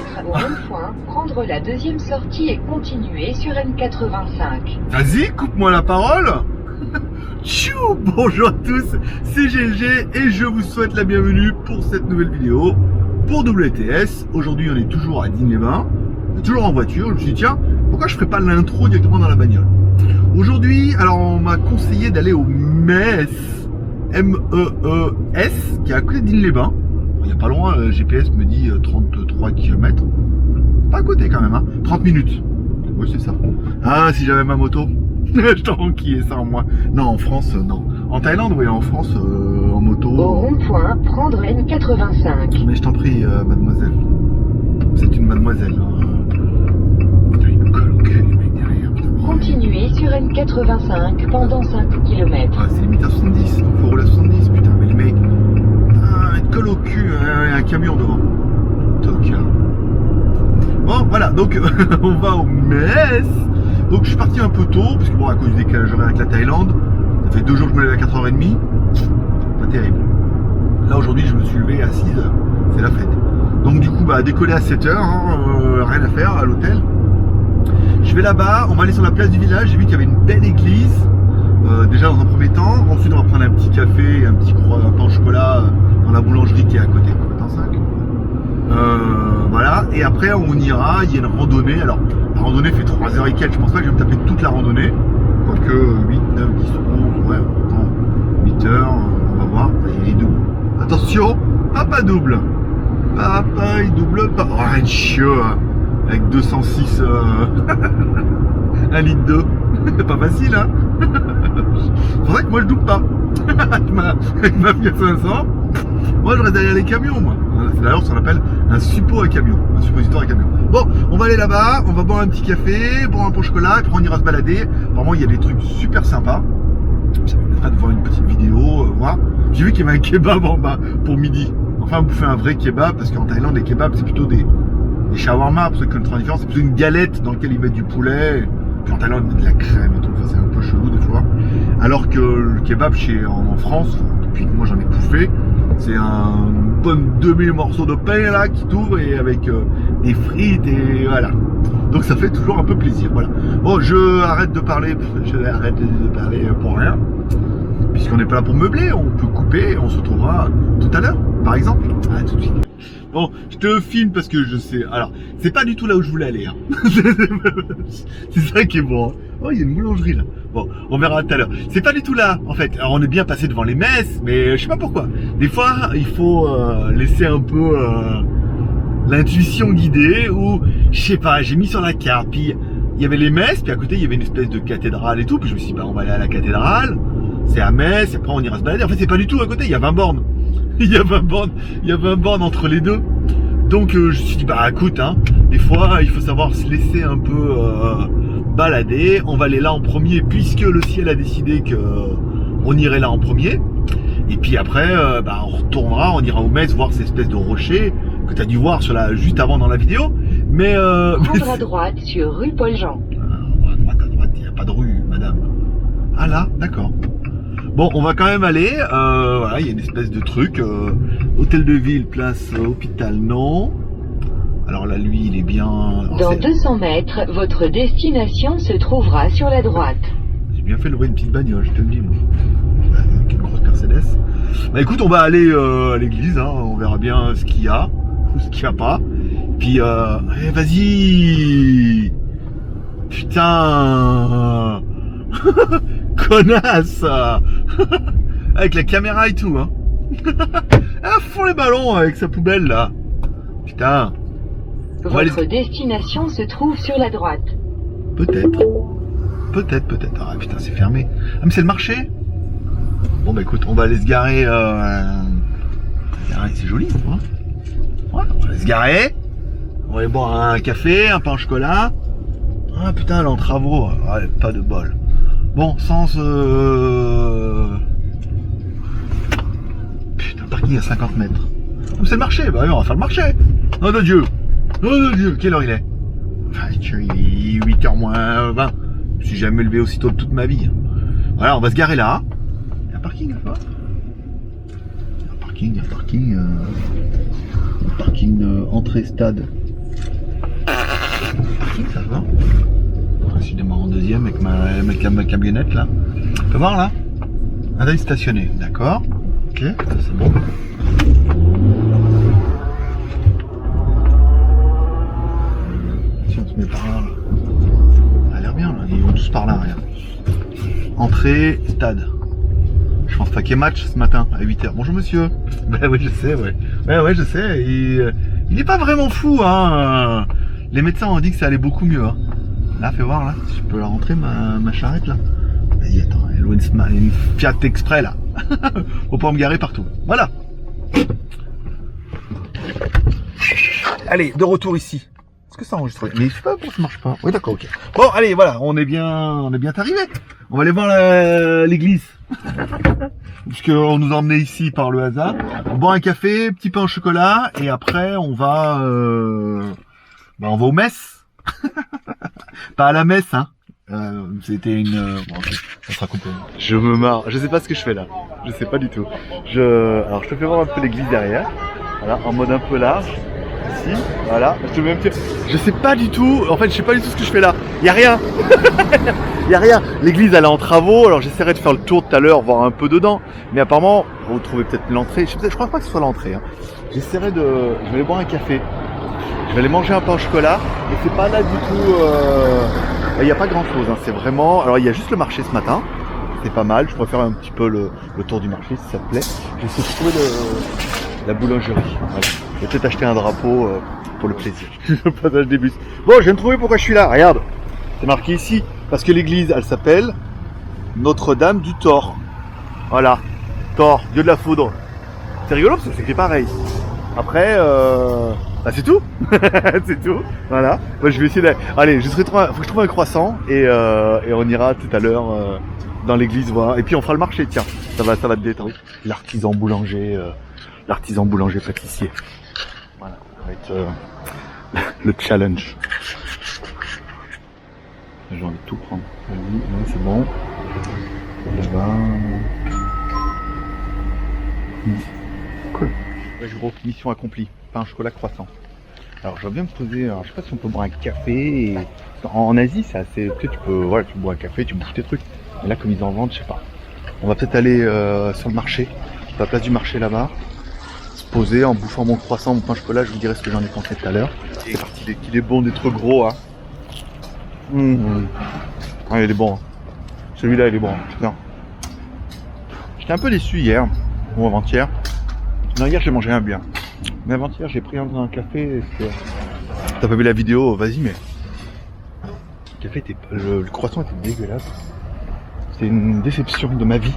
mètres au rond-point, prendre la deuxième sortie et continuer sur N85. Vas-y, coupe-moi la parole. Tchou, bonjour à tous, c'est GLG et je vous souhaite la bienvenue pour cette nouvelle vidéo pour WTS. Aujourd'hui on est toujours à Digne-les-Bains, on est toujours en voiture. Je me suis dit tiens, pourquoi je ferais pas l'intro directement dans la bagnole. Aujourd'hui, alors on m'a conseillé d'aller au MES, M-E-E-S, qui est à côté de Digne-les-Bains. Il n'y a pas loin, le GPS me dit 33 km. Pas à côté quand même, hein. 30 minutes. Oui, c'est ça. Ah, si j'avais ma moto, je t'enquillais ça en moi. Non, en France, non. En Thaïlande, oui, en France, en moto. Au rond-point, prendre N85. Mais je t'en prie, mademoiselle. C'est une mademoiselle. Putain, il me colle au cul, les mecs derrière. Putain, Continuez sur N85 pendant 5 km. ah, c'est limite à 70, donc faut rouler à 70, putain, mais les mecs. Putain, ils te collent au cul, il y a un camion devant. Tocard. Bon, voilà, donc on va au MES. Donc je suis parti un peu tôt, parce que bon, à cause du décalage horaire avec la Thaïlande, ça fait 2 jours que je me lève à 4h30. Pas terrible. Là aujourd'hui, je me suis levé à 6h. C'est la fête. Donc du coup, bah décoller à 7h, hein, rien à faire à l'hôtel. Je vais là-bas, on va aller sur la place du village. J'ai vu qu'il y avait une belle église. Déjà dans un premier temps. Ensuite, on va prendre un petit café, un petit pain au chocolat dans la boulangerie qui est à côté. Attends, 5. Voilà, et après on ira, il y a une randonnée. Alors la randonnée fait 3h et quelques, je pense pas que je vais me taper toute la randonnée, quoique 8, 9, 10, 11, ouais, attends, 8 heures, on va voir, il est double. Attention, papa double, papa il double pas, oh un chiot, hein, avec 206, 1 litre d'eau, pas facile hein. Faudrait que moi je double pas, avec ma Fiat 500, moi je reste derrière les camions moi. C'est d'ailleurs ce qu'on appelle un suppo à camion, un suppositoire à camion. Bon, on va aller là-bas, on va boire un petit café, boire un pot au chocolat, et puis on ira se balader. Vraiment, il y a des trucs super sympas. Ça me permettra de voir une petite vidéo, voir. J'ai vu qu'il y avait un kebab en bas pour midi. Enfin, bouffer un vrai kebab, parce qu'en Thaïlande, les kebabs, c'est plutôt des shawarma, pour ceux qui connaissent la différence. C'est plutôt une galette dans laquelle ils mettent du poulet. Puis en Thaïlande, ils mettent de la crème et tout. Enfin, c'est un peu chelou des fois. Alors que le kebab en France, depuis que moi j'en ai bouffé, c'est un bon demi-morceau de pain là qui t'ouvre et avec des frites et voilà. Donc ça fait toujours un peu plaisir. Voilà. Bon, je arrête de parler pour rien. Puisqu'on n'est pas là pour meubler, on peut couper, on se retrouvera tout à l'heure, par exemple. Ah, tout de suite. Bon, je te filme parce que je sais. Alors, c'est pas du tout là où je voulais aller. Hein. C'est ça qui est bon. Hein. Oh, il y a une boulangerie là. Bon, on verra tout à l'heure. C'est pas du tout là, en fait. Alors, on est bien passé devant les messes, mais je sais pas pourquoi. Des fois, il faut laisser un peu l'intuition guider ou, je sais pas, j'ai mis sur la carte, puis il y avait les messes, puis à côté, il y avait une espèce de cathédrale et tout, puis je me suis dit, bah, on va aller à la cathédrale, c'est à Metz, et après, on ira se balader. En fait, c'est pas du tout à côté, il y a 20 bornes. Il y a 20 bornes entre les deux. Donc, je me suis dit, bah, écoute, hein, des fois, il faut savoir se laisser un peu balader. On va aller là en premier puisque le ciel a décidé que on irait là en premier. Et puis après, bah, on retournera, on ira au Metz voir ces espèces de rochers que tu as dû voir juste avant dans la vidéo. Mais prendre à droite sur rue Paul-Jean. À droite, il n'y a pas de rue, madame. Ah là, d'accord. Bon, on va quand même aller. Voilà, il y a une espèce de truc. Hôtel de ville, place hôpital, non. Alors là, lui, il est bien. Alors, dans 200 mètres, votre destination se trouvera sur la droite. J'ai bien fait de louer une petite bagnole, je te le dis, moi. Avec une grosse Mercedes. Bah écoute, on va aller à l'église, hein, on verra bien ce qu'il y a, ou ce qu'il n'y a pas. Puis, vas-y. Putain. Connasse. Avec la caméra et tout, hein. À fond les ballons avec sa poubelle, là. Putain. Votre destination se trouve sur la droite. Peut-être. Peut-être. Ah putain, c'est fermé. Ah mais c'est le marché. Bon bah écoute, on va aller se garer. C'est joli, hein. Ouais, on va aller se garer. On va aller boire un café, un pain au chocolat. Ah putain, elle est en travaux. Ah, pas de bol. Bon, sens. Putain, parking à 50 mètres. Oh, c'est le marché. Bah oui, on va faire le marché. Oh de Dieu. Quelle heure il est? Enfin, il est 8h moins 20. Je me suis jamais levé aussitôt de toute ma vie. Voilà, on va se garer là. Il y a un parking là-bas. Il y a un parking entrée stade. Parking, ça va. Si je démarre en deuxième avec ma camionnette là. Tu peux voir là? Radar stationné, d'accord. Ok, ça c'est bon. Si on se met par là, ça a l'air bien là. Ils vont tous par là, regarde. Entrée, stade. Je pense pas qu'il y ait match ce matin à 8h. Bonjour monsieur. Bah oui, je sais, ouais. Ouais, je sais. Il est pas vraiment fou, hein. Les médecins ont dit que ça allait beaucoup mieux, hein. Là, fais voir, là. Si je peux la rentrer, ma charrette, là. Vas-y, attends. Elle loue une Fiat Express, là. Faut pas me garer partout. Voilà. Allez, de retour ici. Est-ce que ça enregistre? Mais je sais pas pourquoi ça marche pas. Oui, d'accord, ok. Bon, allez, voilà. On est bien arrivé. On va aller voir l'église. Puisqu'on nous a emmenés ici par le hasard. On boit un café, petit pain au chocolat, et après on va aux messes. Pas à la messe, hein. C'était une. Bon, okay. Ça sera coupé. Je me marre. Je sais pas ce que je fais là. Je sais pas du tout. Alors je te fais voir un peu l'église derrière. Voilà, en mode un peu large. Ici, voilà. Je sais pas du tout. En fait, je sais pas du tout ce que je fais là. Y a rien. Y a rien. L'église elle est en travaux. Alors j'essaierai de faire le tour tout à l'heure, voir un peu dedans. Mais apparemment, vous trouvez peut-être l'entrée. Je crois pas que ce soit l'entrée. Hein. Je vais aller boire un café. Je vais aller manger un pain au chocolat. Mais c'est pas là du tout. Il n'y a pas grand chose. Hein. C'est vraiment. Alors il y a juste le marché ce matin. C'est pas mal. Je pourrais faire un petit peu le tour du marché si ça te plaît. Je vais essayer de trouver la boulangerie. Voilà. Je vais peut-être acheter un drapeau pour le plaisir. Le passage des bus. Bon, je viens de trouver pourquoi je suis là. Regarde. C'est marqué ici. Parce que l'église, elle s'appelle Notre-Dame du Thor. Voilà. Thor, dieu de la foudre. C'est rigolo parce que c'est écrit pareil. Après, bah c'est tout. C'est tout. Voilà. Moi, je vais essayer Allez, faut que je trouve un croissant et on ira tout à l'heure dans l'église voir. Et puis on fera le marché, tiens. Ça va te détendre. L'artisan boulanger pâtissier. Voilà. Ça va être le challenge. J'ai envie de tout prendre. Oui, c'est bon. Là-bas. Cool. Ouais, gros, mission accomplie. Pain, chocolat, croissant. Alors, je vais bien me poser. Alors, je sais pas si on peut boire un café. En Asie, c'est assez. Tu peux, tu bois un café, tu bouges tes trucs. Mais là, comme ils en vendent, je sais pas. On va peut-être aller sur le marché, sur la place du marché là-bas, se poser en bouffant mon croissant, mon pain chocolat. Je vous dirai ce que j'en ai pensé tout à l'heure. C'est parti, qu'il est bon d'être gros, hein. Ah, il est bon. Celui-là, il est bon. Putain. J'étais un peu déçu hier, ou avant-hier. Non, hier, j'ai mangé un bien. Mais avant-hier, j'ai pris un café. T'as pas vu la vidéo? Vas-y, mais le café le croissant était dégueulasse. C'était une déception de ma vie.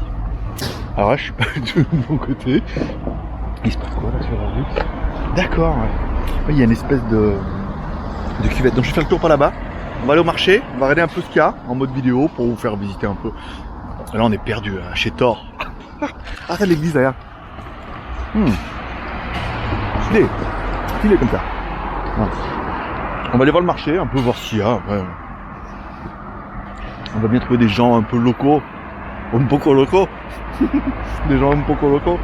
Alors là, je suis pas du tout de mon côté. Il se passe quoi là sur la rue? D'accord. Ouais. Il y a une espèce de cuvette. Donc je vais faire le tour par là-bas. On va aller au marché, on va regarder un peu ce qu'il y a en mode vidéo pour vous faire visiter un peu. Là on est perdu chez Thor. Ah c'est l'église derrière. Stylé comme ça. Voilà. On va aller voir le marché, un peu voir ce qu'il y a. Ouais. On va bien trouver des gens un peu locaux. Un poco locaux. Des gens un poco locaux.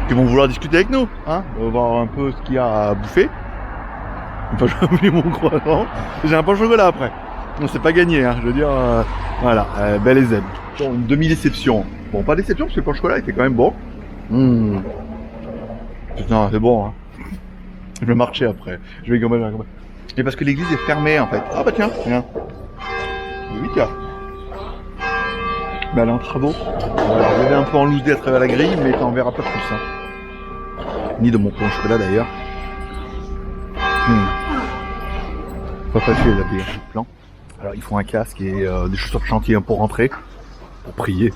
Qui vont vouloir discuter avec nous. Hein, voir un peu ce qu'il y a à bouffer. Enfin, je vais oublier mon croissant. J'ai un pain au chocolat après. On s'est pas gagné, hein. Je veux dire, voilà, belle et zen. Bon, une demi-déception. Bon, pas déception parce que le pain au chocolat était quand même bon. Putain, c'est bon, hein. Je vais marcher après. Je vais gamber. Et parce que l'église est fermée en fait. Ah bah tiens, regarde. 8h. Bah elle est en travaux. On va regarder un peu en loose-dé à travers la grille, mais t'en verras pas plus. Hein. Ni de mon pain au chocolat d'ailleurs. Pas facile d'appuyer sur le plan. Alors ils font un casque et des chaussures de chantier pour rentrer, pour prier.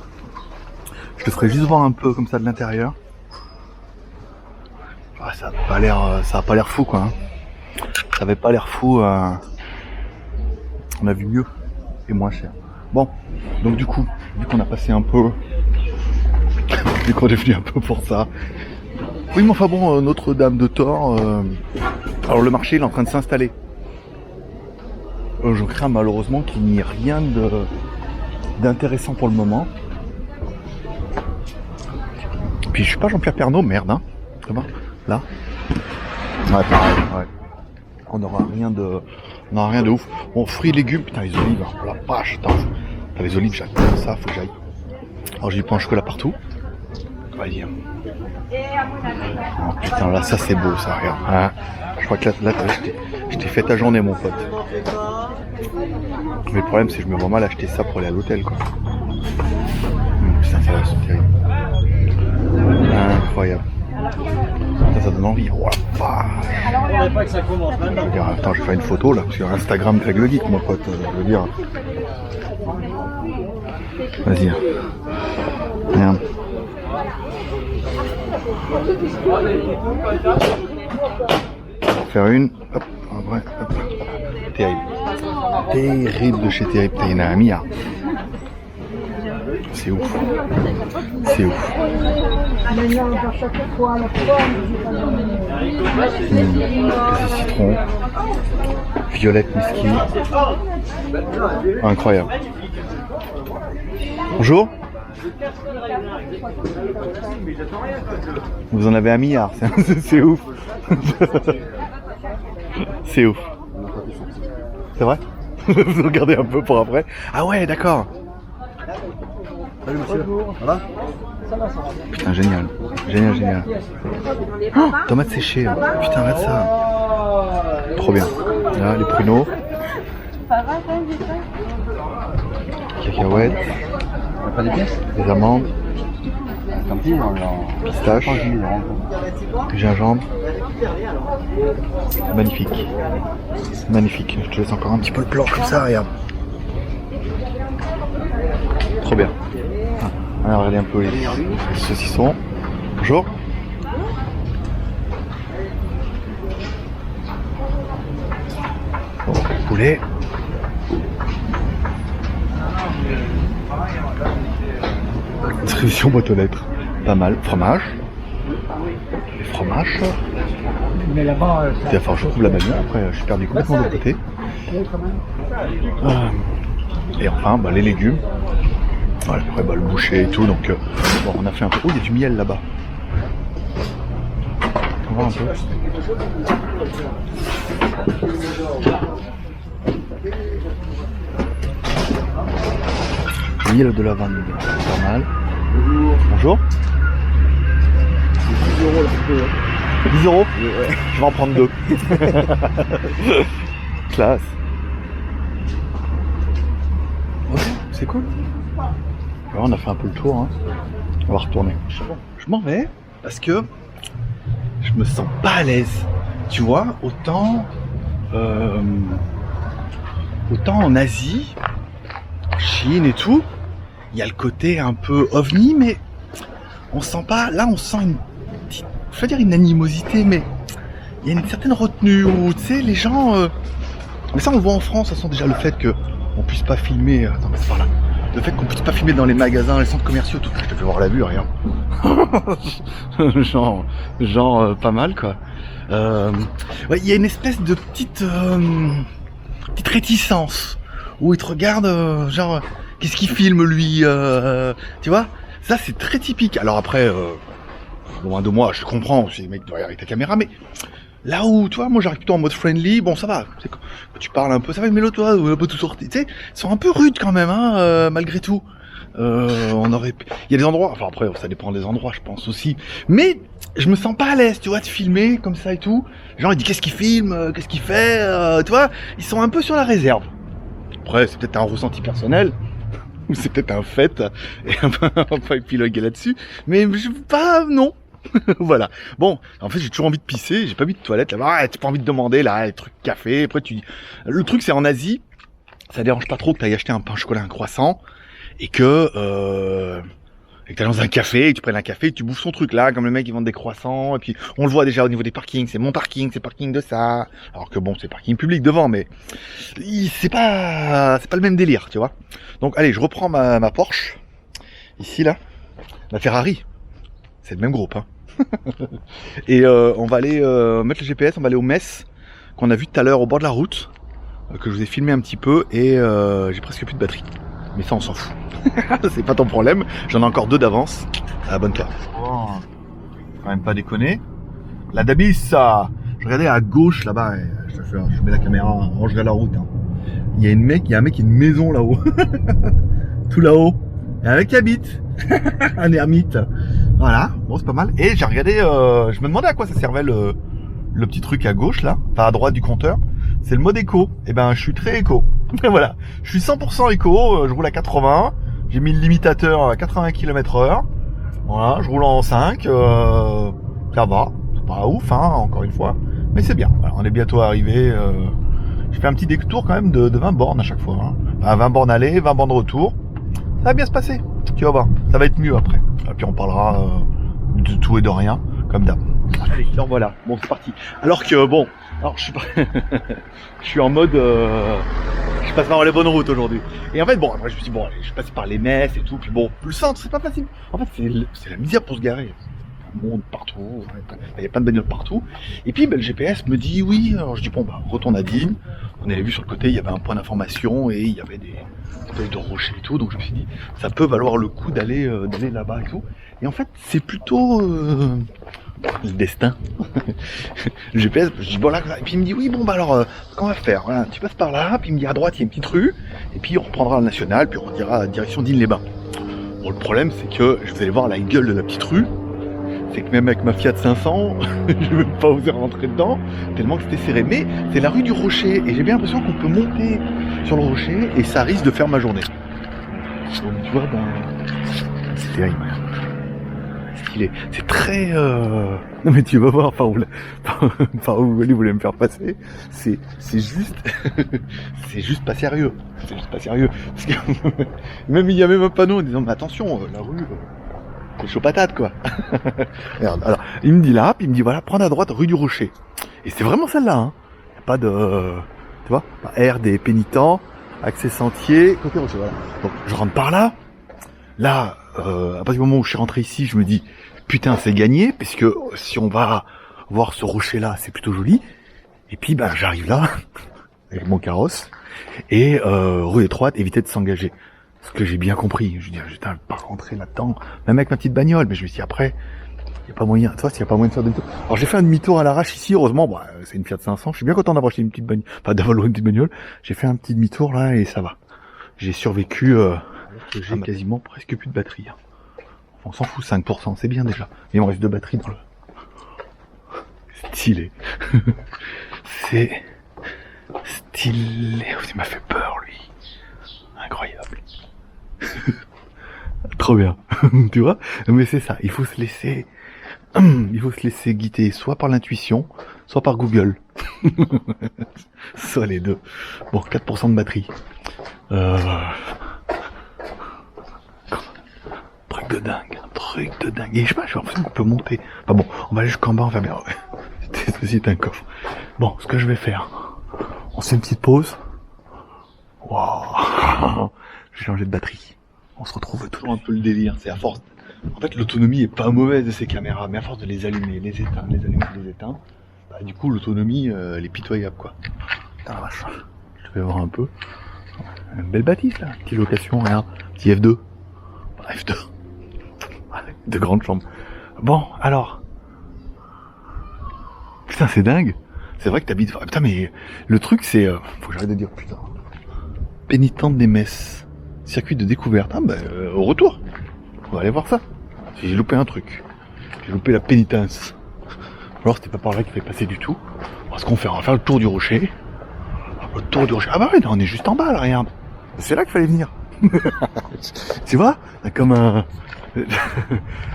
Je te ferai juste voir un peu comme ça de l'intérieur. Ah, ça a pas l'air fou quoi. Hein. Ça avait pas l'air fou. On a vu mieux et moins cher. Bon, donc du coup, vu qu'on a passé un peu, vu qu'on est venu un peu pour ça. Oui, mais enfin bon, Notre-Dame de Thor. Alors le marché il est en train de s'installer. Je crains malheureusement qu'il n'y ait rien d'intéressant pour le moment. Puis je suis pas Jean-Pierre Pernaut, merde hein. Ça va? Là? Ouais, pareil, ouais. qu'on n'aura rien de ouf. Bon, fruits et légumes, putain, les olives, hein, oh la vache, attends, les olives, j'adore ça, faut que j'aille. Alors j'ai du pain au chocolat partout. Vas-y. Oh putain, là, ça c'est beau, ça, regarde. Hein, je crois que là je t'ai fait ta journée, mon pote. Mais le problème, c'est que je me vois mal acheter ça pour aller à l'hôtel, quoi. Putain, ça va, c'est terrible. Incroyable. Ça donne envie. Oh la vache. Attends, je vais faire une photo là, sur Instagram Greg le Geek, mon pote. Je veux dire. Vas-y. Merde. On va faire une. Hop, après, hop. Terrible. Terrible de chez terrible. Il y en a un milliard. C'est ouf. C'est ouf. Citron. Violette whisky. Incroyable. Bonjour. Vous en avez un milliard. C'est ouf. C'est ouf. C'est vrai? Vous regardez un peu pour après. Ah ouais, d'accord. Salut monsieur. Ça va? Putain, génial. Génial. Oh, tomates séchées. Hein. Putain, regarde ça. Trop bien. Là, les pruneaux. Cacahuètes. Pas des pièces? Les amandes. Pistache. Gingembre. Magnifique. Magnifique. Je te laisse encore un petit peu le plan comme ça, regarde. Trop bien. On va regarder un peu les saucissons. Bonjour. Bon, poulet. Distribution boîte aux lettres. Pas mal. Fromage. Les fromages. Mais là-bas, Enfin, je trouve la bagnole. Après, je suis perdu complètement de l'autre côté. Et enfin, bah, les légumes. Voilà, après, bah, le boucher et tout. Donc, bon, on a fait un peu. Oh, il y a du miel là-bas. On va voir un peu. Miel de lavande, pas mal. Bonjour. 10 €. Je vais en prendre 2. Classe. Ok, c'est cool. Alors, on a fait un peu le tour. Hein. On va retourner. Je m'en vais parce que je me sens pas à l'aise. Tu vois, autant en Asie, en Chine et tout, il y a le côté un peu ovni, mais on sent pas. Là, on sent une petite, je veux dire une animosité, mais il y a une certaine retenue où, tu sais, les gens. Mais ça, on le voit en France. Ça sent déjà le fait que on puisse pas filmer. Attends, mais c'est par là. Le fait qu'on puisse pas filmer dans les magasins, les centres commerciaux, tout. Je te fais voir la vue, rien. genre pas mal, quoi. Ouais, il y a une espèce de petite réticence où il te regarde, genre. Qu'est-ce qu'il filme lui, tu vois? Ça c'est très typique. Alors après, loin de moi, je comprends, c'est les mecs doivent avec ta caméra, mais là où, tu vois, moi j'arrive plutôt en mode friendly, bon ça va, quand tu parles un peu, ça va, mais l'autre, toi, on a pas tout sorti, tu sais, ils sont un peu rudes quand même, hein, malgré tout. Il y a des endroits, enfin après ça dépend des endroits, je pense aussi, mais je me sens pas à l'aise, tu vois, de filmer comme ça et tout. Genre il dit qu'est-ce qu'il filme, qu'est-ce qu'il fait, tu vois, ils sont un peu sur la réserve. Après c'est peut-être un ressenti personnel. Ou c'est peut-être un fait, et on va épiloguer là-dessus, mais je veux pas, non. Voilà. Bon, en fait, j'ai toujours envie de pisser, j'ai pas mis de toilette là-bas, t'as pas envie de demander, là, les trucs café, après tu dis... Le truc, c'est en Asie, ça dérange pas trop que t'ailles acheter un pain au chocolat, un croissant, et que t'es dans un café, et tu prennes un café, et tu bouffes son truc là, comme le mec, ils vendent des croissants, et puis on le voit déjà au niveau des parkings, c'est mon parking, c'est parking de ça, alors que bon, c'est parking public devant, mais c'est pas le même délire, tu vois. Donc allez, je reprends ma Porsche, ici là, la Ferrari, c'est le même groupe, hein. Et on va aller mettre le GPS, on va aller au Metz, qu'on a vu tout à l'heure au bord de la route, que je vous ai filmé un petit peu, et j'ai presque plus de batterie. Mais ça on s'en fout. C'est pas ton problème, j'en ai encore 2 d'avance. Abonne-toi. Oh, quand même pas déconner. La Dabis, ça. Je regardais à gauche là-bas, je je mets la caméra, rangerai la route. Hein. Il y a un mec qui a une maison là-haut. Tout là-haut. Il y a un mec qui habite. Un ermite. Voilà, bon c'est pas mal. Et j'ai regardé, je me demandais à quoi ça servait le petit truc à gauche là, enfin à droite du compteur. C'est le mode éco. Et ben je suis très éco. Voilà, je suis 100% éco, je roule à 80. J'ai mis le limitateur à 80 km/h. Voilà, je roule en 5. Ça va, c'est pas ouf hein, encore une fois. Mais c'est bien, voilà, on est bientôt arrivé. Je fais un petit détour quand même de 20 bornes à chaque fois. Hein. Enfin, 20 bornes aller, 20 bornes retour. Ça va bien se passer, tu vas voir. Ça va être mieux après. Et puis on parlera de tout et de rien, comme d'hab. Allez, alors voilà, bon c'est parti. Alors que bon, alors je suis pas... je suis en mode... je passe par les bonnes routes aujourd'hui. Et en fait, bon, après je me suis dit, bon, allez, je passe par les messes et tout. Puis bon, le centre, c'est pas facile. En fait, c'est la misère pour se garer. Monde partout, il y a plein de bagnoles partout. Et puis ben, le GPS me dit oui, alors je dis bon bah retourne à Digne. On avait vu sur le côté, il y avait un point d'information et il y avait des espèces de rochers et tout, donc je me suis dit ça peut valoir le coup d'aller là-bas et tout. Et en fait c'est plutôt le destin. Le GPS, je dis bon là, et puis il me dit oui bon bah alors qu'on va faire, voilà, tu passes par là, puis il me dit à droite il y a une petite rue, et puis on reprendra le national, puis on dira à direction Digne-les-Bains. Bon le problème c'est que je vais aller voir la gueule de la petite rue. C'est que même avec ma Fiat 500, je n'ai même pas osé rentrer dedans, tellement que c'était serré. Mais c'est la rue du Rocher, et j'ai bien l'impression qu'on peut monter sur le rocher, et ça risque de faire ma journée. Donc tu vois, ben, c'est terrible. Stylé. C'est très... Non mais tu vas voir par où Wally voulait me faire passer, c'est juste... c'est juste pas sérieux. C'est juste pas sérieux. Parce que même il y a même un panneau en disant, mais attention, la rue... c'est chaud patate quoi. Regarde, alors il me dit là, puis il me dit voilà, prends à droite rue du Rocher. Et c'est vraiment celle-là, hein. Y a pas de, tu vois, aire des pénitents, accès sentier, côté Rocher. Voilà. Donc je rentre par là. Là, à partir du moment où je suis rentré ici, je me dis putain c'est gagné, puisque si on va voir ce rocher-là, c'est plutôt joli. Et puis ben j'arrive là avec mon carrosse et rue étroite, éviter de s'engager. Ce que j'ai bien compris, je dis, putain, je vais pas rentrer là-dedans, même avec ma petite bagnole, mais je me suis dit, après, il n'y a pas moyen, tu vois, s'il n'y a pas moyen de faire demi-tour. Alors j'ai fait un demi-tour à l'arrache ici, heureusement, bah, c'est une Fiat 500, je suis bien content d'avoir acheté une petite bagnole, enfin d'avoir loué une petite bagnole, j'ai fait un petit demi-tour là et ça va. J'ai survécu, j'ai quasiment presque plus de batterie. Hein. On s'en fout, 5%, c'est bien déjà. Il me reste 2 batteries dans le... Stylé. C'est... stylé, oh, il m'a fait peur lui. Incroyable. Trop bien, tu vois. Mais c'est ça, il faut se laisser guider soit par l'intuition, soit par Google. Soit les deux. Bon, 4% de batterie. Truc de dingue, un truc de dingue. Et je sais pas, j'ai l'impression qu'on peut monter. Enfin bon, on va aller jusqu'en bas, on va bien. Ceci est un coffre. Bon, ce que je vais faire, on fait une petite pause. Waouh. Je vais changer de batterie. On se retrouve toujours un peu le délire. C'est à force. En fait, l'autonomie est pas mauvaise de ces caméras, mais à force de les allumer, les éteindre, les allumer, les éteindre, bah, du coup, l'autonomie, elle est pitoyable, quoi. Putain, la vache. Je vais voir un peu. Une belle bâtisse, là. Petite location, rien. Petit F2. F2. De grandes chambres. Bon, alors. Putain, c'est dingue. C'est vrai que t'habites... Putain, mais le truc, c'est... Faut que j'arrête de dire putain. Pénitente des messes. Circuit de découverte. Ah bah, au retour. On va aller voir ça. J'ai loupé un truc. J'ai loupé la pénitence. Alors c'était pas par là qu'il fallait passer du tout. Parce qu'on va faire le tour du rocher. Le tour du rocher. Ah bah ouais, on est juste en bas là, regarde. C'est là qu'il fallait venir. Tu vois, comme un...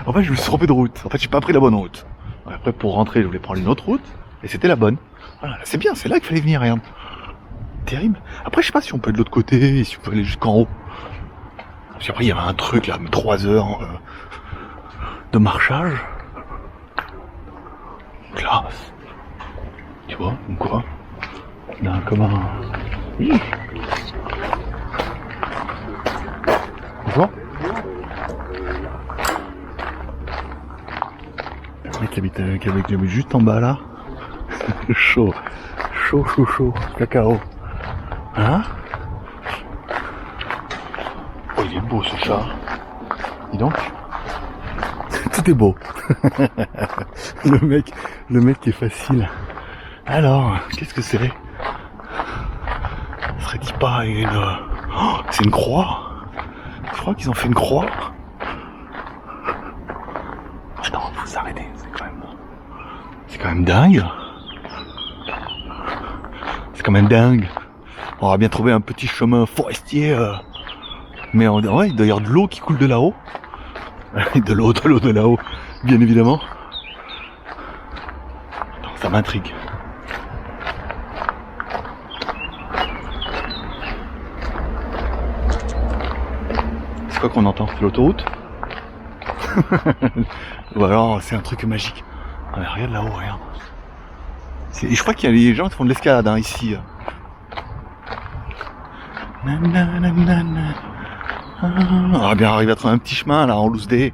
En fait, je me suis trompé de route. En fait, j'ai pas pris la bonne route. Après, pour rentrer, je voulais prendre une autre route. Et c'était la bonne. Voilà, c'est bien, c'est là qu'il fallait venir, regarde. Terrible. Après, je sais pas si on peut être de l'autre côté, si on peut aller jusqu'en haut. Parce qu'après, il y avait un truc là, 3 heures de marchage. Classe. Tu vois, ou quoi? Il y a comme un... Bonjour. Le mec qui habite juste en bas là. Chaud. Chaud. Cacao. Hein? Oh, il est beau ce chat. Dis donc. Tout est beau. Le mec est facile. Alors, qu'est-ce que c'est? pas une... Oh, c'est une croix. Je crois qu'ils ont fait une croix. Attends, faut s'arrêter, c'est quand même dingue. C'est quand même dingue. On aura bien trouvé un petit chemin forestier. Mais ouais, il doit y avoir de l'eau qui coule de là-haut. De l'eau de là-haut, bien évidemment. Attends, ça m'intrigue. C'est quoi qu'on entend? C'est l'autoroute? Ou alors c'est un truc magique. Ah, mais regarde là-haut, regarde. Et je crois qu'il y a des gens qui font de l'escalade hein, ici. Ah bien, arrive à trouver un petit chemin là en loose day.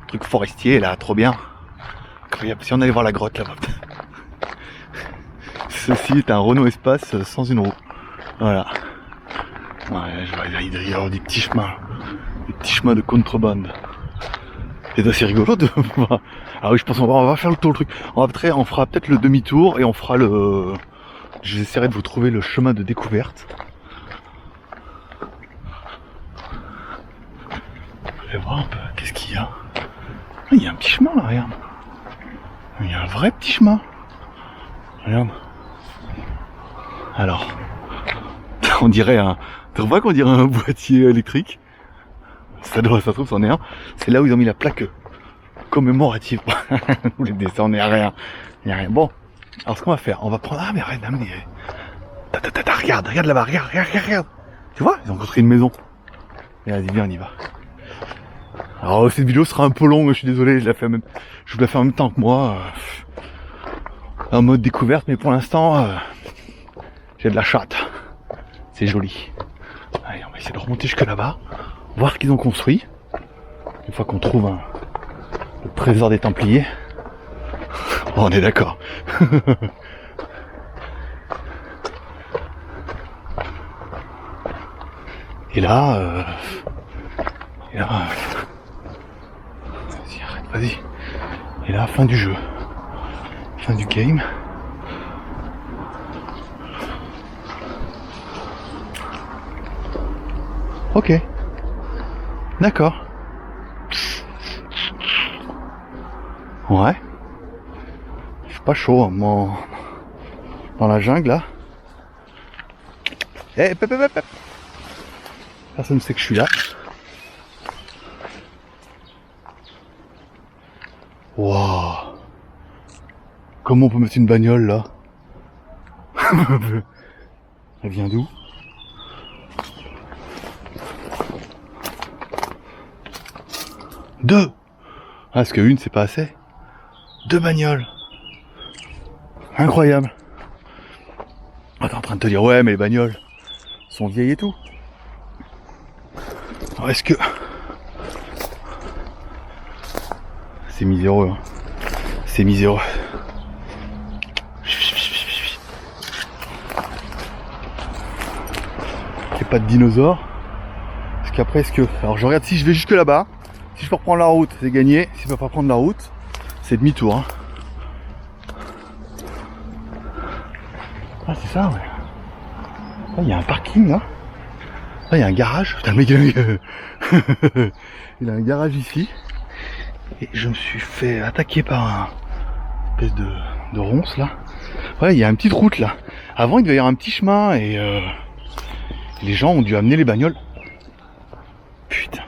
Truc forestier là, trop bien. Incroyable. Si on allait voir la grotte là-bas. Ceci est un Renault Espace sans une roue. Voilà. Ouais, je vois, il doit y avoir des petits chemins. Des petits chemins de contrebande. C'est assez rigolo de voir. Ah oui, je pense qu'on va faire le tour le truc. On fera peut-être le demi-tour et on fera le... J'essaierai de vous trouver le chemin de découverte. Je vais voir un peu, qu'est-ce qu'il y a. Ah, il y a un petit chemin là, regarde. Il y a un vrai petit chemin. Regarde. Alors, on dirait un... Tu vois qu'on dirait un boîtier électrique? Ça se trouve, c'en est un. C'est là où ils ont mis la plaque commémorative. Les dessins, on est à rien. Il n'y a rien. Bon, alors ce qu'on va faire, on va prendre... Ah mais arrête, regarde là-bas, regarde. Tu vois, ils ont construit une maison. Et vas-y, viens, on y va. Alors cette vidéo sera un peu longue, je suis désolé, je vous la fais en même temps que moi. En mode découverte, mais pour l'instant, j'ai de la chatte. C'est joli. Allez, on va essayer de remonter jusque là-bas, voir ce qu'ils ont construit. Une fois qu'on trouve le trésor des Templiers. On est d'accord. Et là, vas-y, arrête, vas-y. Et là, fin du jeu. Fin du game. Ok. D'accord. Ouais. C'est pas chaud, hein, dans la jungle, là. Eh, personne ne sait que je suis là. Waouh. Comment on peut mettre une bagnole, là? Elle vient d'où? Deux. Ah, parce que une c'est pas assez. Deux bagnoles. Incroyable. Ah, t'es en train de te dire ouais mais les bagnoles sont vieilles et tout. Alors est-ce que... C'est miséreux hein. C'est miséreux. Il n'y a pas de dinosaures. Parce qu'après est-ce que... Alors je regarde si je vais jusque là-bas. Si je peux reprendre la route, c'est gagné. Si je peux pas prendre la route, c'est demi-tour. Hein. Ah, c'est ça, ouais. Ah, il y a un parking, là. Ah, il y a un garage. Putain, le mec, il a un garage ici. Et je me suis fait attaquer par un espèce de ronce, là. Ouais, il y a une petite route, là. Avant, il devait y avoir un petit chemin et les gens ont dû amener les bagnoles. Putain.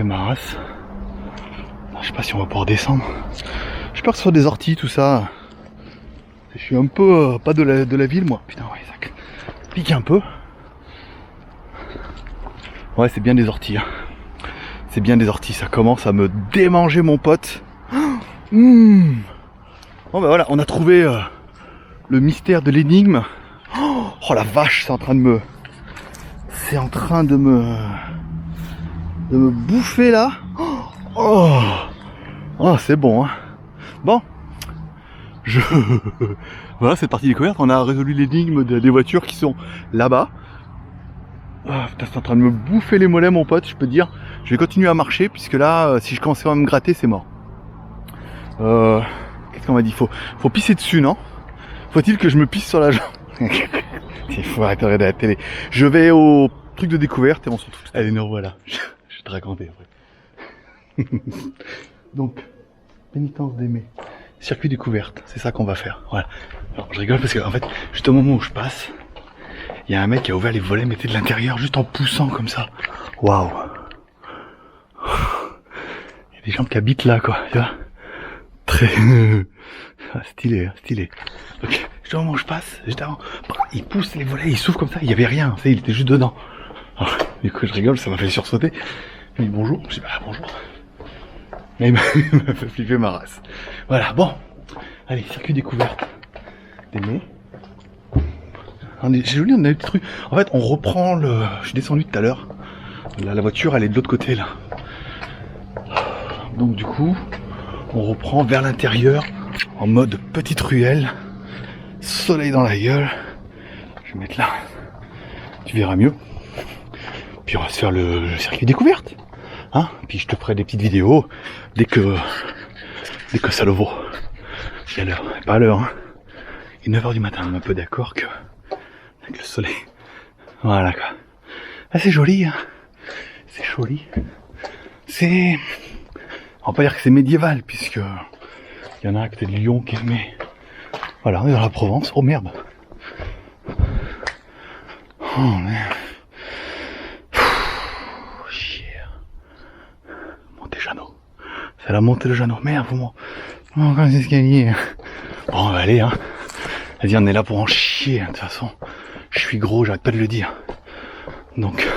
Ma race. Je sais pas si on va pouvoir descendre. J'ai peur que ce soit des orties tout ça. Je suis un peu pas de la ville moi. Putain ouais ça pique un peu. Ouais c'est bien des orties. Hein. C'est bien des orties. Ça commence à me démanger mon pote. Bon bah voilà on a trouvé le mystère de l'énigme. Oh la vache c'est en train de me bouffer là. Oh c'est bon hein. Bon voilà cette partie découverte. On a résolu l'énigme des voitures qui sont là-bas. Putain c'est en train de me bouffer les mollets mon pote. Je peux te dire je vais continuer à marcher puisque là si je commence à me gratter c'est mort. Qu'est-ce qu'on m'a dit? Faut pisser dessus non? Faut-il que je me pisse sur la jambe? Il faut arrêter de regarder la télé. Je vais au truc de découverte et on se retrouve. Allez, nous revoilà. Je vais te raconter après. Donc, pénitence d'aimer. Circuit découverte, c'est ça qu'on va faire. Voilà. Alors, je rigole parce que, en fait, juste au moment où je passe, il y a un mec qui a ouvert les volets, mettait de l'intérieur juste en poussant comme ça. Waouh. Il y a des gens qui habitent là, quoi. Tu vois, très stylé, hein, stylé. Donc, juste au moment où je passe, juste avant, il pousse les volets, il s'ouvre comme ça. Il y avait rien, tu sais, il était juste dedans. Alors, du coup, je rigole, ça m'a fait sursauter. Il me dit bonjour. Je dis bah bonjour. Mais il m'a fait flipper ma race. Voilà, bon. Allez, circuit découverte. D'aimer. J'ai joli, on a des petits trucs. En fait, on reprend le. Je suis descendu tout à l'heure. La voiture, elle est de l'autre côté là. Donc du coup, on reprend vers l'intérieur en mode petite ruelle. Soleil dans la gueule. Je vais mettre là. Tu verras mieux. Puis on va se faire le circuit découverte. Hein, puis je te ferai des petites vidéos dès que ça le vaut. C'est à l'heure, pas à l'heure. Hein. Il est 9h du matin, on est un peu d'accord que avec le soleil. Voilà quoi. Ah, c'est joli, hein. C'est joli. C'est. On va pas dire que c'est médiéval puisque il y en a un côté de Lyon qui est mais. Voilà, on est dans la Provence. Oh merde. Oh merde. C'est la montée de Jeannot. Merde, vraiment. Oh, quand les escaliers. Bon, allez, hein. Vas-y, on est là pour en chier, hein. De toute façon, je suis gros, j'arrête pas de le dire. Donc,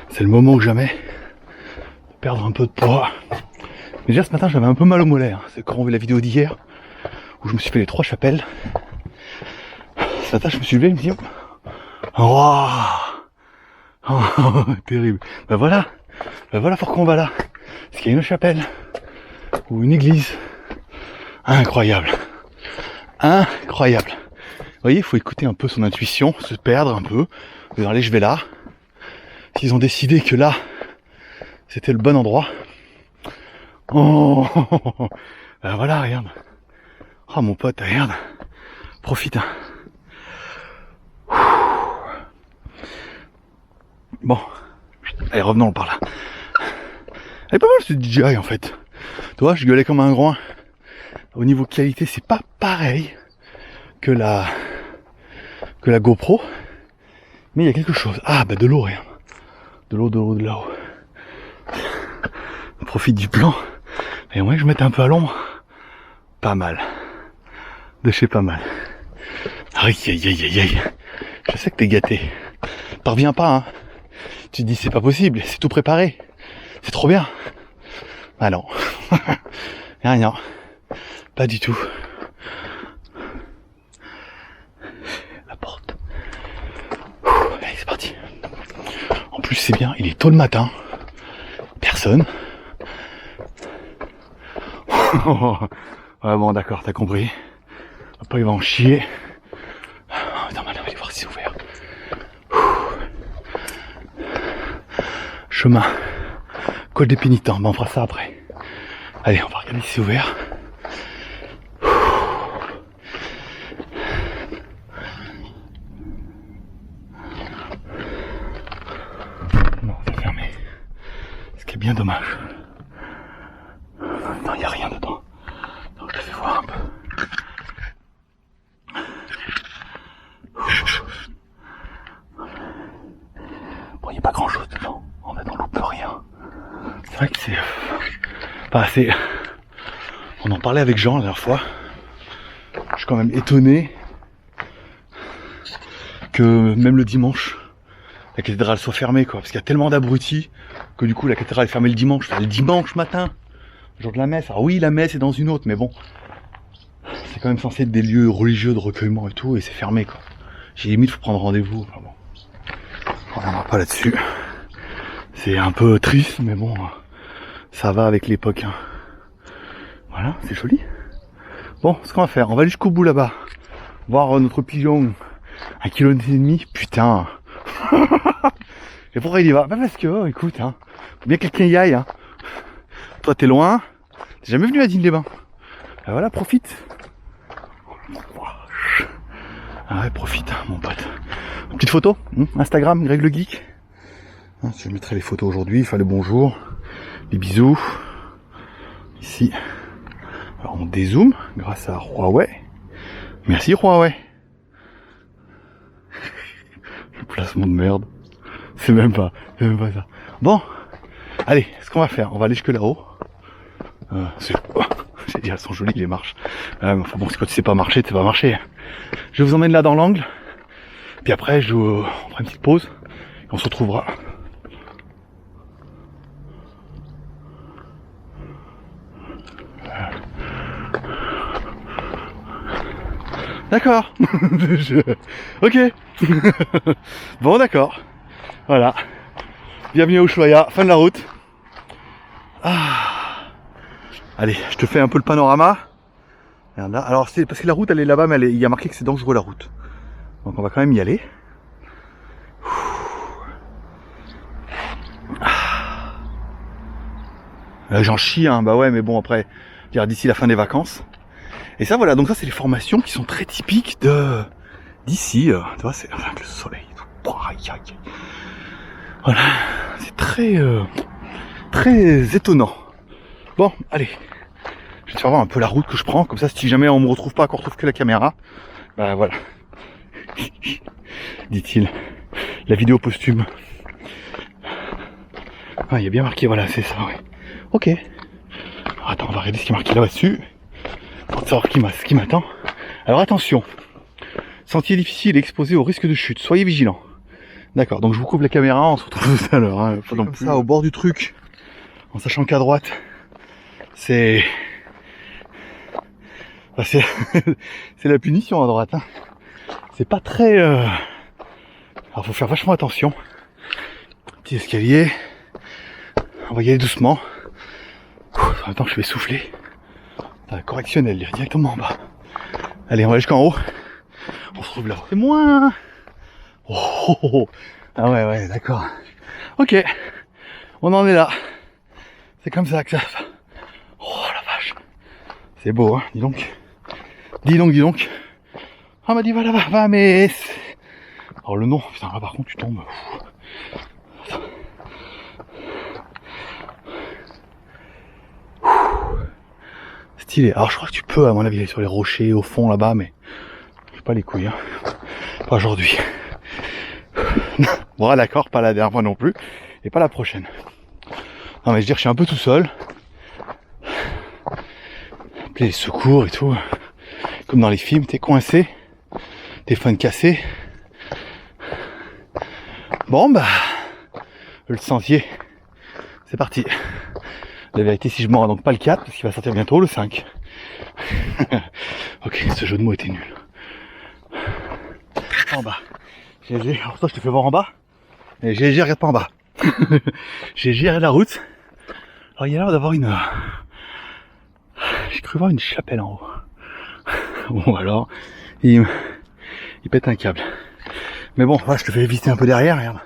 c'est le moment ou jamais de perdre un peu de poids. Mais déjà, ce matin, j'avais un peu mal au mollet. Hein. C'est quand on vu la vidéo d'hier, où je me suis fait les 3 chapelles. Ce matin, je me suis levé, je me dis, waouh, oh, terrible. Ben voilà, faut qu'on va là. Parce qu'il y a une chapelle ou une église incroyable. Incroyable. Vous voyez, il faut écouter un peu son intuition, se perdre un peu. Allez, je vais là. S'ils ont décidé que là, c'était le bon endroit. Oh, ben voilà, regarde. Oh mon pote, regarde. Profite. Hein. Bon. Allez, revenons par là. Elle est pas mal ce DJI en fait. Tu vois, je gueulais comme un groin. Au niveau qualité, c'est pas pareil que la GoPro. Mais il y a quelque chose. Ah bah de l'eau, regarde. De l'eau. On profite du plan. Et moi je mettais un peu à l'ombre. Pas mal. De chez pas mal. Aïe. Je sais que t'es gâté. T'en reviens pas, hein. Tu te dis c'est pas possible, c'est tout préparé. C'est trop bien. Ah non. Rien. Pas du tout. La porte. Allez, c'est parti. En plus, c'est bien. Il est tôt le matin. Personne. Ouais, bon, d'accord, t'as compris. Après, il va en chier. Attends, on va aller voir si c'est ouvert. Chemin. Col des pénitents, mais on fera ça après. Allez, on va regarder si c'est ouvert. Non, c'est fermé. Ce qui est bien dommage. Non, il n'y a rien dedans. Donc, je te fais voir un peu. Bon, il n'y a pas grand chose dedans. En fait, on loupe rien. C'est vrai que c'est pas assez. On en parlait avec Jean la dernière fois. Je suis quand même étonné que même le dimanche, la cathédrale soit fermée, quoi. Parce qu'il y a tellement d'abrutis que du coup la cathédrale est fermée le dimanche. Enfin, le dimanche matin, jour de la messe. Alors oui, la messe est dans une autre, mais bon, c'est quand même censé être des lieux religieux de recueillement et tout, et c'est fermé, quoi. J'ai limite faut prendre rendez-vous. Enfin, bon, on reviendra pas là-dessus. C'est un peu triste, mais bon, ça va avec l'époque. Hein. Voilà, c'est joli. Bon, ce qu'on va faire, on va aller jusqu'au bout là-bas. Voir notre pigeon. 1,5 kg. Putain. Et pourquoi il y va? Bah parce que, oh, écoute, hein, faut bien que quelqu'un y aille. Hein. Toi, t'es loin. T'es jamais venu à Digne-les-Bains. Bah voilà, profite. Ah ouais, profite, hein, mon pote. Une petite photo, Instagram, Greg le Geek. Hein, je mettrai les photos aujourd'hui, enfin le bonjour, les bisous. Ici. Alors on dézoome grâce à Huawei. Merci Huawei. Le placement de merde. C'est même pas ça. Bon, allez, ce qu'on va faire, on va aller jusque là-haut. J'ai dit, elles sont jolies les marches. Enfin bon, c'est quand tu sais pas marcher, tu sais pas marcher. Je vous emmène là dans l'angle. Puis après, on fera une petite pause. Et on se retrouvera. D'accord. Ok. Bon, d'accord. Voilà. Bienvenue à Ushuaïa, fin de la route. Allez, je te fais un peu le panorama. Regarde là. Alors c'est parce que la route elle est là-bas, mais il y a marqué que c'est dangereux la route. Donc on va quand même y aller. J'en chie, hein. Bah ouais, mais bon après, d'ici la fin des vacances. Et ça voilà, donc ça c'est les formations qui sont très typiques d'ici. Tu vois, c'est avec le soleil. Voilà, c'est très étonnant. Bon, allez, je vais te faire voir un peu la route que je prends, comme ça si jamais on me retrouve pas, qu'on retrouve que la caméra, bah voilà, dit-il, la vidéo posthume. Ah, il y a bien marqué, voilà, c'est ça, ouais. Ok. Alors, attends, on va regarder ce qui est marqué là-dessus, pour savoir ce qui m'attend. Alors attention, sentier difficile et exposé au risque de chute, soyez vigilants. D'accord, donc je vous coupe la caméra, on se retrouve tout à l'heure. Hein. Pas non plus ça au bord du truc, en sachant qu'à droite, c'est la punition à droite. Hein. C'est pas très. Alors faut faire vachement attention. Petit escalier. On va y aller doucement. En même temps que je vais souffler. Correctionnel, directement en bas. Allez, on va jusqu'en haut. On se retrouve là. C'est moins. Oh, ah ouais, d'accord. Ok, on en est là. C'est comme ça que ça. Oh la vache. C'est beau, hein, dis donc. Dis donc. Ah, m'a dit, va là-bas, va, mais. Alors le nom, putain, là par contre, tu tombes. Stylé. Alors je crois que tu peux, à mon avis, aller sur les rochers au fond là-bas, mais. J'ai pas les couilles, hein. Pas aujourd'hui. Bon, d'accord, pas la dernière fois non plus, et pas la prochaine. Non mais je veux dire, je suis un peu tout seul. Appeler les secours et tout. Comme dans les films, t'es coincé, téléphone cassé. Bon bah, le sentier, c'est parti. La vérité, si je mords donc pas le 4, parce qu'il va sortir bientôt, le 5. Ok, ce jeu de mots était nul. En bas. GG, alors toi je te fais voir en bas. Et GG, regarde pas en bas. GG, regarde la route. Alors il y a l'air d'avoir une... J'ai cru voir une chapelle en haut. Bon alors, il pète un câble. Mais bon, voilà, je te fais visiter un peu derrière, regarde.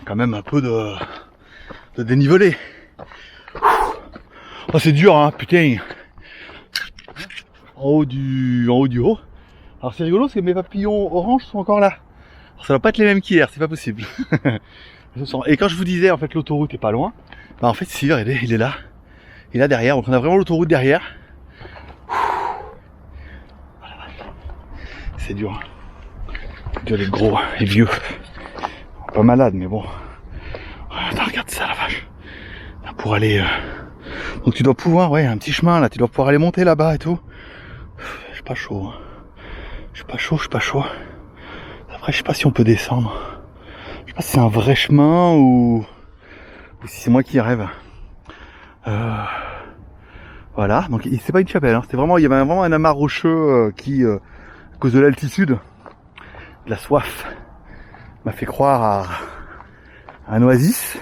Quand même un peu de dénivelé. Oh c'est dur hein, putain. En haut du haut. Alors c'est rigolo parce que mes papillons orange sont encore là. Alors, ça va pas être les mêmes qu'hier, c'est pas possible. Et quand je vous disais en fait l'autoroute est pas loin, bah en fait si, regardez, il est là. Il est là derrière, donc on a vraiment l'autoroute derrière. C'est dur. C'est dur les gros, les vieux. Pas malade mais bon. Attends, regarde ça la vache. Pour aller... Donc tu dois pouvoir, ouais, un petit chemin là, tu dois pouvoir aller monter là-bas et tout. Je suis pas chaud. Hein. Je suis pas chaud. Après, je sais pas si on peut descendre. Je sais pas si c'est un vrai chemin ou si c'est moi qui rêve. Voilà, donc c'est pas une chapelle, hein. C'était vraiment, il y avait vraiment un amas rocheux qui, à cause de l'altitude, de la soif, m'a fait croire à un oasis.